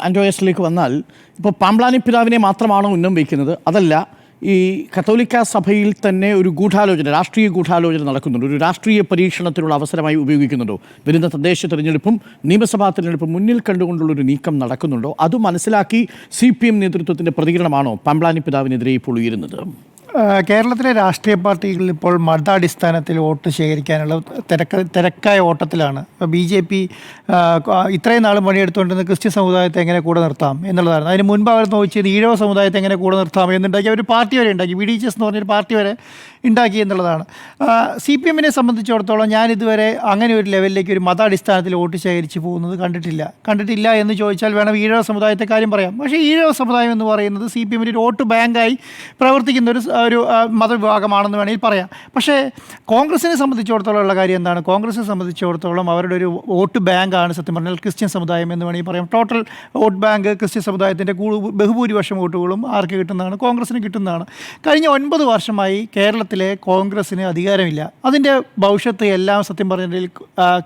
ആൻഡ്രോ എസിലേക്ക് വന്നാൽ ഇപ്പോൾ പാമ്പ്ലാനി പിതാവിനെ മാത്രമാണോ ഉന്നം വയ്ക്കുന്നത്? അതല്ല, ഈ കത്തോലിക്ക സഭയിൽ തന്നെ ഒരു ഗൂഢാലോചന, രാഷ്ട്രീയ ഗൂഢാലോചന നടക്കുന്നുണ്ട്. ഒരു രാഷ്ട്രീയ പരീക്ഷണത്തിനുള്ള അവസരമായി ഉപയോഗിക്കുന്നുണ്ടോ? വരുന്ന തദ്ദേശ തെരഞ്ഞെടുപ്പും നിയമസഭാ തെരഞ്ഞെടുപ്പും മുന്നിൽ കണ്ടുകൊണ്ടുള്ളൊരു നീക്കം നടക്കുന്നുണ്ടോ? അത് മനസ്സിലാക്കി CPM നേതൃത്വത്തിൻ്റെ പ്രതികരണമാണോ പാമ്പ്ലാനി പിതാവിനെതിരെ ഇപ്പോൾ ഉയരുന്നത്? കേരളത്തിലെ രാഷ്ട്രീയ പാർട്ടികളിൽ ഇപ്പോൾ മതാടിസ്ഥാനത്തിൽ വോട്ട് ശേഖരിക്കാനുള്ള തിരക്കായ ഓട്ടത്തിലാണ്. BJP ഇത്രയും നാളും പണിയെടുത്തുകൊണ്ടിരുന്ന ക്രിസ്ത്യൻ സമുദായത്തെ എങ്ങനെ കൂടെ നിർത്താം എന്നുള്ളതായിരുന്നു. അതിന് മുൻപ് അവർ നോക്കിയത് ഈഴവ സമുദായത്തെ എങ്ങനെ കൂടെ നിർത്താം എന്നുണ്ടാക്കി ഒരു പാർട്ടി വരെ ഉണ്ടാക്കി, BDHS എന്ന് പറഞ്ഞൊരു പാർട്ടി വരെ ഉണ്ടാക്കി എന്നുള്ളതാണ്. CPMനെ സംബന്ധിച്ചിടത്തോളം ഞാൻ ഇതുവരെ അങ്ങനെ ഒരു ലെവലിലേക്ക് ഒരു മതാടിസ്ഥാനത്തിൽ വോട്ട് ശേഖരിച്ച് പോകുന്നത് കണ്ടിട്ടില്ല എന്ന് ചോദിച്ചാൽ വേണം ഈഴവ സമുദായത്തെ കാര്യം പറയാം. പക്ഷേ ഈഴവ സമുദായം എന്ന് പറയുന്നത് CPMൻ്റെ ഒരു വോട്ട് ബാങ്കായി പ്രവർത്തിക്കുന്ന ഒരു മതവിഭാഗമാണെന്ന് വേണമെങ്കിൽ പറയാം. പക്ഷേ കോൺഗ്രസിനെ സംബന്ധിച്ചിടത്തോളം ഉള്ള കാര്യം എന്താണ്? കോൺഗ്രസിനെ സംബന്ധിച്ചിടത്തോളം അവരുടെ ഒരു വോട്ട് ബാങ്കാണ് സത്യം പറഞ്ഞാൽ ക്രിസ്ത്യൻ സമുദായം എന്ന് വേണമെങ്കിൽ പറയാം. ടോട്ടൽ വോട്ട് ബാങ്ക് ക്രിസ്ത്യൻ സമുദായത്തിൻ്റെ ബഹുഭൂരിപക്ഷം വോട്ടുകളും ആർക്ക് കിട്ടുന്നതാണ്? കോൺഗ്രസിന് കിട്ടുന്നതാണ്. കഴിഞ്ഞ 9 വർഷമായി കേരളത്തിലെ കോൺഗ്രസിന് അധികാരമില്ല. അതിൻ്റെ ഭവിഷ്യത്ത് എല്ലാം സത്യം പറഞ്ഞാൽ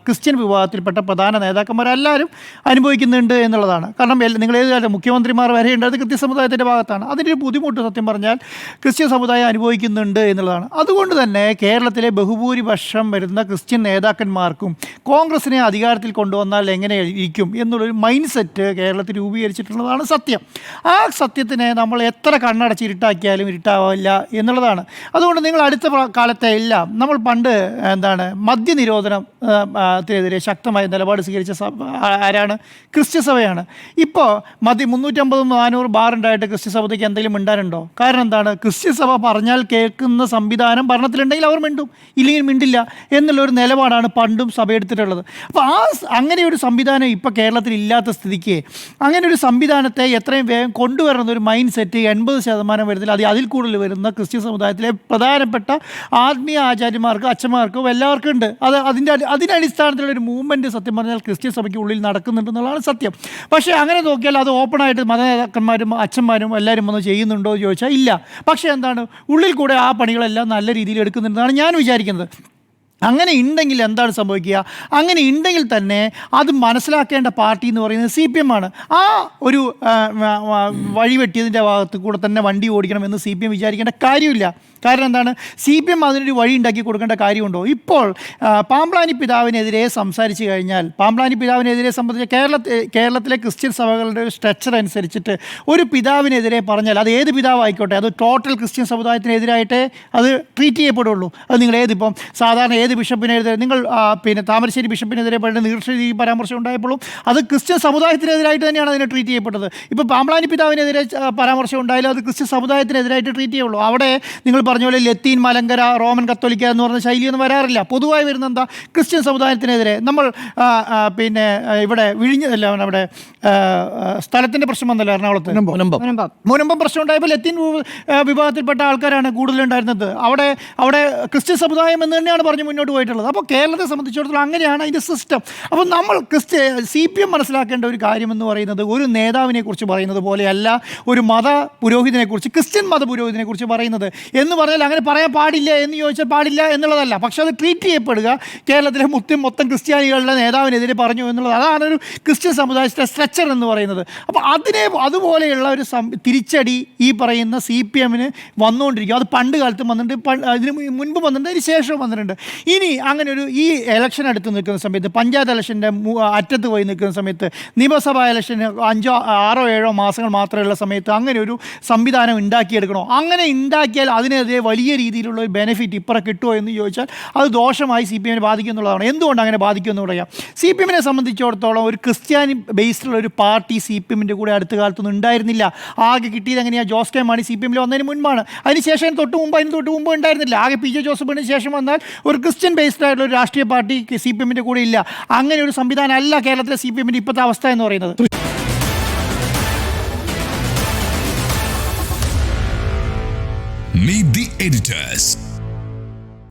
ക്രിസ്ത്യൻ വിഭാഗത്തിൽപ്പെട്ട പ്രധാന നേതാക്കന്മാരെല്ലാവരും അനുഭവിക്കുന്നുണ്ട് എന്നുള്ളതാണ്. കാരണം നിങ്ങൾ ഏത് കാലം മുഖ്യമന്ത്രിമാർ വരെ ഉണ്ടത് ക്രിസ്ത്യൻ സമുദായത്തിൻ്റെ ഭാഗത്താണ്. അതിൻ്റെ ഒരു ബുദ്ധിമുട്ട് സത്യം പറഞ്ഞാൽ ക്രിസ്ത്യൻ സമുദായം അനുഭവിക്കുന്നുണ്ട് എന്നുള്ളതാണ്. അതുകൊണ്ട് തന്നെ കേരളത്തിലെ ബഹുഭൂരിപക്ഷം വരുന്ന ക്രിസ്ത്യൻ നേതാക്കന്മാർക്കും കോൺഗ്രസിനെ അധികാരത്തിൽ കൊണ്ടുവന്നാൽ എങ്ങനെ ഇരിക്കും എന്നുള്ളൊരു മൈൻഡ് സെറ്റ് കേരളത്തിൽ രൂപീകരിച്ചിട്ടുള്ളതാണ് സത്യം. ആ സത്യത്തിനെ നമ്മൾ എത്ര കണ്ണടച്ച് ഇരുട്ടാക്കിയാലും ഇരുട്ടാവില്ല എന്നുള്ളതാണ്. അതുകൊണ്ട് നിങ്ങൾ അടുത്ത കാലത്തെ എല്ലാം നമ്മൾ പണ്ട് മദ്യനിരോധനത്തിനെതിരെ ശക്തമായ നിലപാട് സ്വീകരിച്ച ആരാണ്? ക്രിസ്ത്യ സഭയാണ്. ഇപ്പോൾ 350-400 ബാറുണ്ടായിട്ട് ക്രിസ്ത്യ സഭയ്ക്ക് എന്തെങ്കിലും മിണ്ടാനുണ്ടോ? കാരണം എന്താണ്? ക്രിസ്ത്യ സഭ പറഞ്ഞാൽ കേൾക്കുന്ന സംവിധാനം ഭരണത്തിലുണ്ടെങ്കിൽ അവർ മിണ്ടും, ഇല്ലെങ്കിൽ മിണ്ടില്ല എന്നുള്ളൊരു നിലപാടാണ് പണ്ടും സഭ എടുത്തിട്ടുള്ളത്. അപ്പോൾ അങ്ങനെ ഒരു സംവിധാനം ഇപ്പോൾ കേരളത്തിൽ ഇല്ലാത്ത സ്ഥിതിക്ക് അങ്ങനെ ഒരു സംവിധാനത്തെ എത്രയും വേഗം കൊണ്ടുവരുന്ന ഒരു മൈൻഡ് സെറ്റ് 80% വരുന്നില്ല. അതിൽ കൂടുതൽ വരുന്ന ക്രിസ്ത്യൻ സമുദായത്തിലെ പ്രധാനപ്പെട്ട ആത്മീയ ആചാര്യന്മാർക്കും അച്ഛന്മാർക്കും എല്ലാവർക്കും ഉണ്ട്. അതിൻ്റെ അടിസ്ഥാനത്തിലുള്ള ഒരു മൂവ്മെൻറ്റ് സത്യം പറഞ്ഞാൽ ക്രിസ്ത്യൻ സഭയ്ക്ക് ഉള്ളിൽ നടക്കുന്നുണ്ടെന്നുള്ളതാണ് സത്യം. പക്ഷേ അങ്ങനെ നോക്കിയാൽ അത് ഓപ്പണായിട്ട് മതനേതാക്കന്മാരും അച്ഛന്മാരും എല്ലാവരും വന്ന് ചെയ്യുന്നുണ്ടോ എന്ന് ചോദിച്ചാൽ ഇല്ല. പക്ഷേ എന്താണ്, ഉള്ളിൽ കൂടെ ആ പണികളെല്ലാം നല്ല രീതിയിൽ എടുക്കുന്നുണ്ടെന്നാണ് ഞാൻ വിചാരിക്കുന്നത്. അങ്ങനെ ഉണ്ടെങ്കിൽ എന്താണ് സംഭവിക്കുക? അങ്ങനെ ഉണ്ടെങ്കിൽ തന്നെ അത് മനസ്സിലാക്കേണ്ട പാർട്ടി എന്ന് പറയുന്നത് CPM ആണ്. ആ ഒരു വഴിവെട്ടിയതിൻ്റെ ഭാഗത്ത് കൂടെ തന്നെ വണ്ടി ഓടിക്കണമെന്ന് CPM വിചാരിക്കേണ്ട കാര്യമില്ല. കാരണം എന്താണ്? CPM അതിനൊരു വഴി ഉണ്ടാക്കി കൊടുക്കേണ്ട കാര്യമുണ്ടോ? ഇപ്പോൾ പാമ്പ്ലാനി പിതാവിനെതിരെ സംസാരിച്ച് കഴിഞ്ഞാൽ, പാമ്പ്ലാനി പിതാവിനെതിരെ സംബന്ധിച്ച് കേരളത്തിലെ ക്രിസ്ത്യൻ സഭകളുടെ ഒരു സ്ട്രക്ചർ അനുസരിച്ചിട്ട് ഒരു പിതാവിനെതിരെ പറഞ്ഞാൽ അത് ഏത് പിതാവായിക്കോട്ടെ, അത് ടോട്ടൽ ക്രിസ്ത്യൻ സമുദായത്തിനെതിരായിട്ടേ അത് ട്രീറ്റ് ചെയ്യപ്പെടുള്ളൂ. അത് നിങ്ങൾ ഏതിപ്പം സാധാരണ ഏത് ബിഷപ്പിനെതിരെ നിങ്ങൾ താമരശ്ശേരി ബിഷപ്പിനെതിരെ നീർഷി പരാമർശം ഉണ്ടായപ്പോഴും അത് ക്രിസ്ത്യൻ സമുദായത്തിനെതിരായിട്ട് തന്നെയാണ് അതിനെ ട്രീറ്റ് ചെയ്യപ്പെട്ടത്. ഇപ്പോൾ പാമ്പ്ലാനി പിതാവിനെതിരെ പരാമർശം ഉണ്ടായാലും അത് ക്രിസ്ത്യൻ സമുദായത്തിനെതിരായിട്ട് ട്രീറ്റ് ചെയ്യുള്ളൂ. അവിടെ നിങ്ങൾ പറഞ്ഞ പോലെ ലത്തീൻ, മലങ്കര, റോമൻ കത്തോലിക്ക എന്ന് പറഞ്ഞ ശൈലിയൊന്നും വരാറില്ല. പൊതുവായി വരുന്ന എന്താ? ക്രിസ്ത്യൻ സമുദായത്തിനെതിരെ നമ്മൾ ഇവിടെ വിഴിഞ്ഞല്ല, അവിടെ സ്ഥലത്തിൻ്റെ പ്രശ്നം വന്നല്ലോ എറണാകുളത്ത്, മുനമ്പം പ്രശ്നം ഉണ്ടായപ്പോൾ ലത്തീൻ വിഭാഗത്തിൽപ്പെട്ട ആൾക്കാരാണ് കൂടുതലുണ്ടായിരുന്നത്. അവിടെ ക്രിസ്ത്യൻ സമുദായം എന്ന് തന്നെയാണ് പറഞ്ഞ് മുന്നോട്ട് പോയിട്ടുള്ളത്. അപ്പോൾ കേരളത്തെ സംബന്ധിച്ചിടത്തോളം അങ്ങനെയാണ് അതിൻ്റെ സിസ്റ്റം. അപ്പോൾ നമ്മൾ CPM മനസ്സിലാക്കേണ്ട ഒരു കാര്യമെന്ന് പറയുന്നത് ഒരു നേതാവിനെ കുറിച്ച് പറയുന്നത് പോലെയല്ല ഒരു മത പുരോഹിതനെക്കുറിച്ച്, ക്രിസ്ത്യൻ മത പുരോഹിതനെക്കുറിച്ച് പറയുന്നത്. എന്ന് പറഞ്ഞാൽ അങ്ങനെ പറയാൻ പാടില്ല എന്ന് ചോദിച്ചാൽ പാടില്ല എന്നുള്ളതല്ല. പക്ഷെ അത് ട്രീറ്റ് ചെയ്യപ്പെടുക കേരളത്തിലെ മൊത്തം ക്രിസ്ത്യാനികളുടെ നേതാവിനെതിരെ പറഞ്ഞു എന്നുള്ളത്, അതാണ് ഒരു ക്രിസ്ത്യൻ സമുദായത്തിൻ്റെ സ്ട്രക്ചർ എന്ന് പറയുന്നത്. അപ്പോൾ അതുപോലെയുള്ള ഒരു തിരിച്ചടി ഈ പറയുന്ന CPMന് വന്നുകൊണ്ടിരിക്കും. അത് പണ്ട് കാലത്തും വന്നിട്ടുണ്ട്, അതിന് മുൻപ് വന്നിട്ടുണ്ട്, അതിന് ശേഷവും വന്നിട്ടുണ്ട്. ഇനി അങ്ങനെ ഈ ഇലക്ഷൻ അടുത്ത് നിൽക്കുന്ന സമയത്ത്, പഞ്ചായത്ത് ഇലക്ഷൻ്റെ അറ്റത്ത് പോയി നിൽക്കുന്ന സമയത്ത്, നിയമസഭാ ഇലക്ഷന് 5, 6, 7 മാസങ്ങൾ മാത്രമുള്ള സമയത്ത് അങ്ങനെ ഒരു സംവിധാനം ഉണ്ടാക്കിയെടുക്കണോ? അങ്ങനെ ഉണ്ടാക്കിയാൽ അതിനെതിരെ വലിയ രീതിയിലുള്ള ഒരു ബെനിഫിറ്റ് ഇപ്പുറം കിട്ടുമോ എന്ന് ചോദിച്ചാൽ അത് ദോഷമായി CPMനെ ബാധിക്കും എന്നുള്ളതാണ്. എന്തുകൊണ്ട് അങ്ങനെ ബാധിക്കുമെന്ന് പറയാം. CPMനെ സംബന്ധിച്ചിടത്തോളം ഒരു ക്രിസ്ത്യാനി ബേസ്ഡുള്ള ഒരു പാർട്ടി CPMൻ്റെ കൂടെ അടുത്ത കാലത്തൊന്നും ഉണ്ടായിരുന്നില്ല. ആകെ കിട്ടിയത് എങ്ങനെയാണ്? ജോസ് കെ മാണി CPMൽ വന്നതിന് മുൻപാണ്. അതിന് ശേഷം അതിന് തൊട്ട് മുമ്പ് ഉണ്ടായിരുന്നില്ല. ആകെ PJ ജോസഫിന് ശേഷം വന്നാൽ ഒരു ക്രിസ്ത്യൻ ബേസ്ഡ് ആയിട്ടുള്ള ഒരു രാഷ്ട്രീയ പാർട്ടി CPMൻ്റെ കൂടെ ഇല്ല. അങ്ങനെ ഒരു സംവിധാനം അല്ല കേരളത്തിലെ CPMൻ്റെ ഇപ്പോഴത്തെ അവസ്ഥ എന്ന് പറയുന്നത്. Meet the editors.